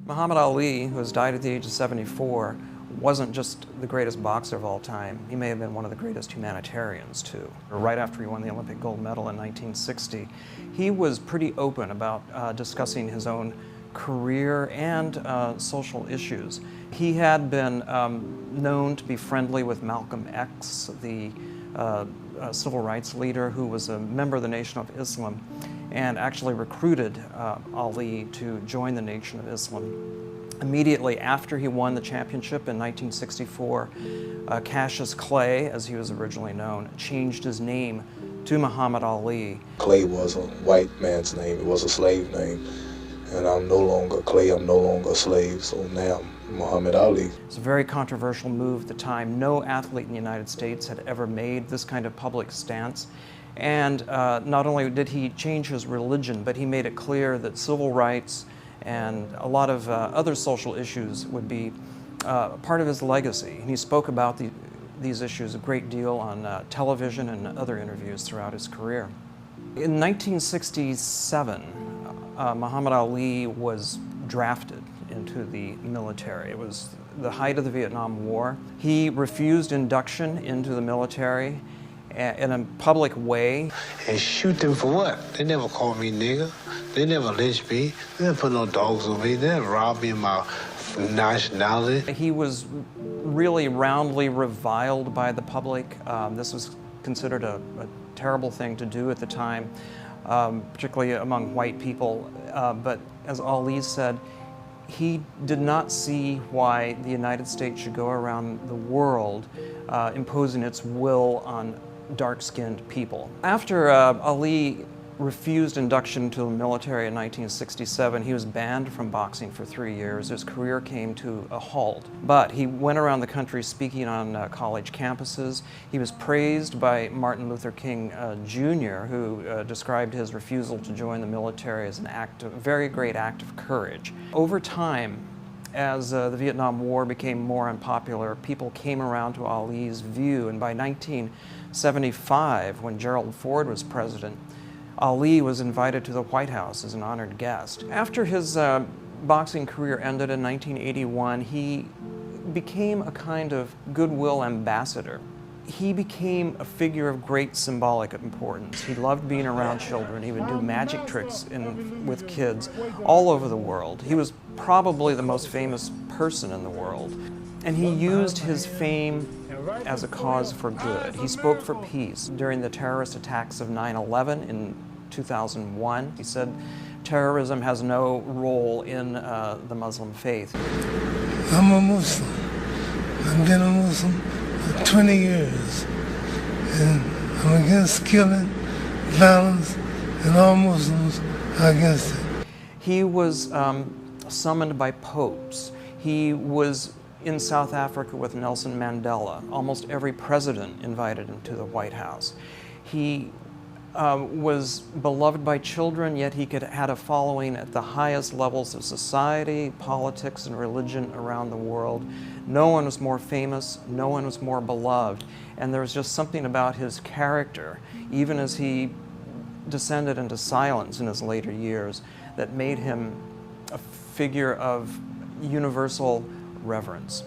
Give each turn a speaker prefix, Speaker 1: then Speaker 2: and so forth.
Speaker 1: Muhammad Ali, who has died at the age of 74, wasn't just the greatest boxer of all time. He may have been one of the greatest humanitarians, too. Right after he won the Olympic gold medal in 1960, he was pretty open about discussing his own career and social issues. He had been known to be friendly with Malcolm X, the civil rights leader who was a member of the Nation of Islam, and actually recruited Ali to join the Nation of Islam. Immediately after he won the championship in 1964, Cassius Clay, as he was originally known, changed his name to Muhammad Ali.
Speaker 2: Clay was a white man's name, it was a slave name. And I'm no longer Clay, I'm no longer a slave, so now I'm Muhammad Ali.
Speaker 1: It's a very controversial move at the time. No athlete in the United States had ever made this kind of public stance. And not only did he change his religion, but he made it clear that civil rights and a lot of other social issues would be part of his legacy. And he spoke about these issues a great deal on television and other interviews throughout his career. In 1967, Muhammad Ali was drafted into the military. It was the height of the Vietnam War. He refused induction into the military in a public way.
Speaker 3: And shoot them for what? They never called me nigger. They never lynched me. They never put no dogs on me. They never robbed me of my nationality.
Speaker 1: He was really roundly reviled by the public. This was considered a terrible thing to do at the time, particularly among white people. But as Ali said, he did not see why the United States should go around the world imposing its will on dark-skinned people. After Ali refused induction to the military in 1967, he was banned from boxing for 3 years. His career came to a halt. But he went around the country speaking on college campuses. He was praised by Martin Luther King Jr., who described his refusal to join the military as a very great act of courage. Over time, as the Vietnam War became more unpopular, people came around to Ali's view, and by 1975, when Gerald Ford was president, Ali was invited to the White House as an honored guest. After his boxing career ended in 1981, he became a kind of goodwill ambassador. He became a figure of great symbolic importance. He loved being around children. He would do magic tricks with kids all over the world. He was probably the most famous person in the world. And he used his fame as a cause for good. He spoke for peace during the terrorist attacks of 9/11 in 2001. He said terrorism has no role in the Muslim faith.
Speaker 4: I'm a Muslim. I've been a Muslim for 20 years. And I'm against killing, violence, and all Muslims are against it.
Speaker 1: He was summoned by popes. He was in South Africa with Nelson Mandela. Almost every president invited him to the White House. He was beloved by children, yet he had a following at the highest levels of society, politics, and religion around the world. No one was more famous, no one was more beloved, and there was just something about his character, even as he descended into silence in his later years, that made him a figure of universal reverence.